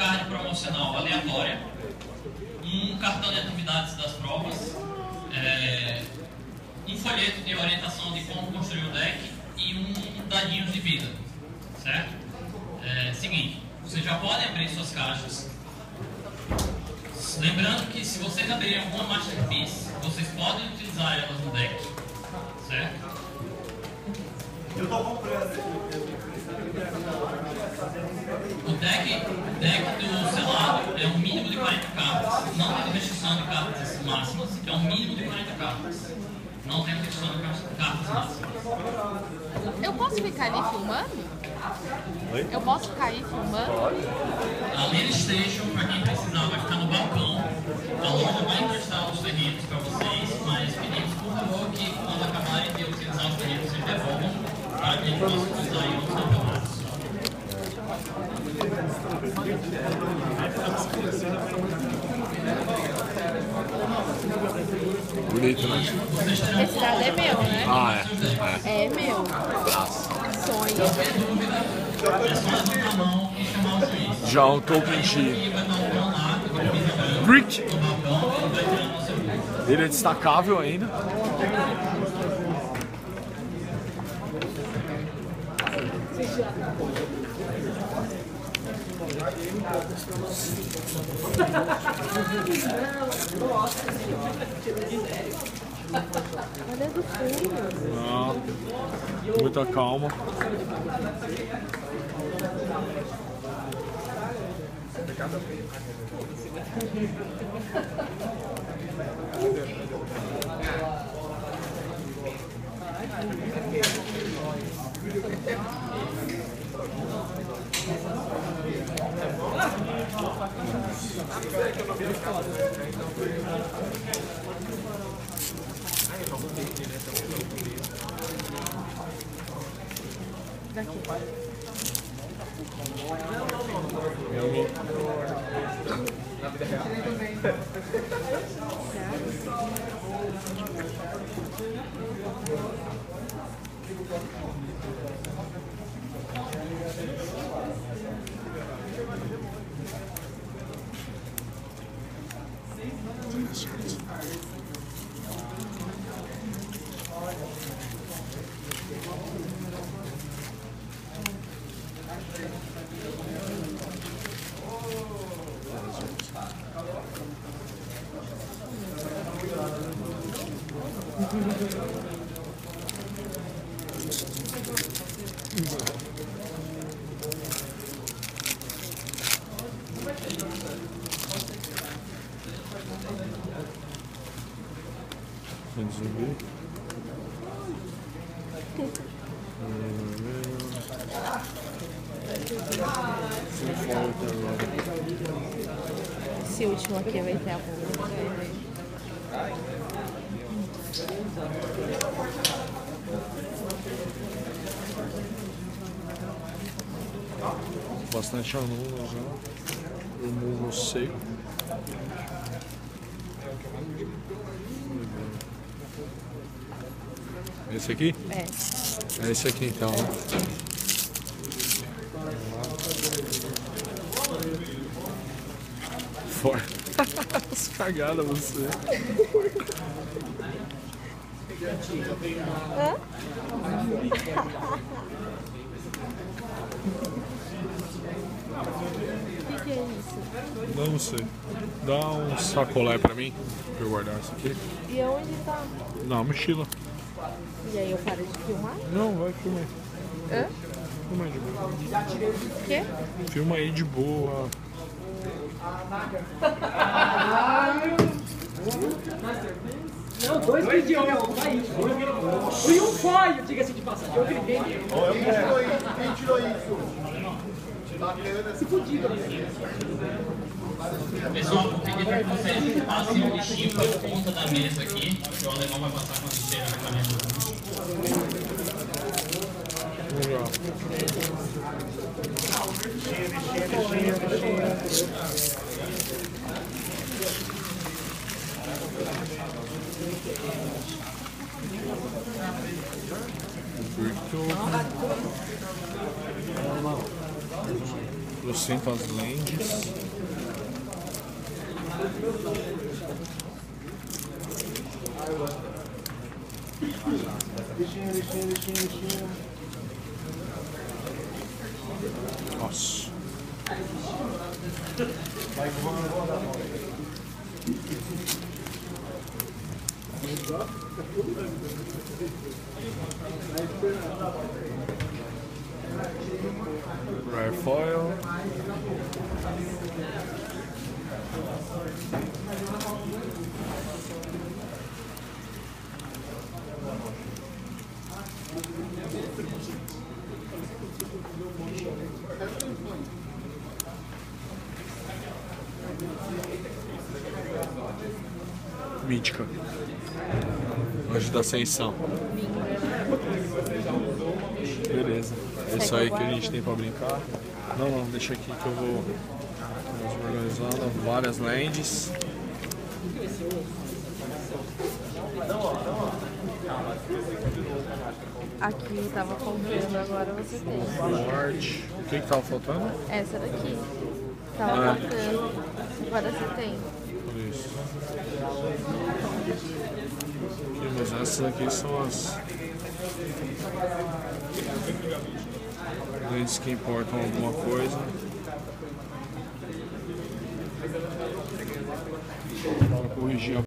card promocional aleatória, um cartão de atividades das provas, um folheto de orientação de como construir o deck e um dadinho de vida, certo? Seguinte, vocês já podem abrir suas caixas. Lembrando que se vocês abrirem alguma Masterpiece, vocês podem utilizar elas no deck, certo? Eu tô comprando. O deck do selado é um mínimo de 40 cartas. Não tem restrição de cartas máximas, é um mínimo de 40 cartas. Não tem restrição de cartas máximas. Eu posso ficar ali filmando? Oi? Eu posso ficar aí filmando? A Lane Station, para quem precisar, vai ficar no balcão. A loja vai emprestar os terrenos para vocês, mas pedimos, por favor, que quando acabarem de utilizar os terrenos, vocês devolvam para que a gente possa utilizar em outros campeonatos. Bonito, né? Esse dado é meu, né? Ah, É meu. Sonho. É só levantar a mão e chamar o juiz. Já um token de Vai dar um lá, brick. no balcão, ele vai tirar o seu grupo. Ele é destacável ainda. Olha do fundo. Ah, muita calma. Zumbi. Esse último aqui vai ter a bomba. Bastante anula já. Removal seco. Esse aqui? É. É esse aqui então, né? Fora. As cagadas você. Hã? O que é isso? Não sei. Dá um sacolé pra mim, pra eu guardar isso aqui. E onde tá? Na mochila. E aí eu paro de filmar? Não, vai, filma aí. Hã? Filma aí de boa. O quê? Filma aí de boa. Não, dois pediam, e um foi, diga-se de passagem. Eu gritei. Quem tirou isso? Se fudido. Pessoal, vou pedir para que vocês passem o lixinho para a ponta da mesa aqui, que o alemão vai passar com a lixeira na caneta. Trocentas lentes. Lixinho. Nossa. Vai, vamos dar uma. Rare foil. Mítica. Anjo da Ascensão. Beleza. É isso aí que a gente tem pra brincar. Não, deixa aqui que eu vou organizando várias lands. Aqui tava faltando, agora você tem. Forte. O que tava faltando? Essa daqui. Tava faltando. Agora você tem. Por isso. Aqui, mas essas aqui são as lentes que importam alguma coisa. Vou corrigir a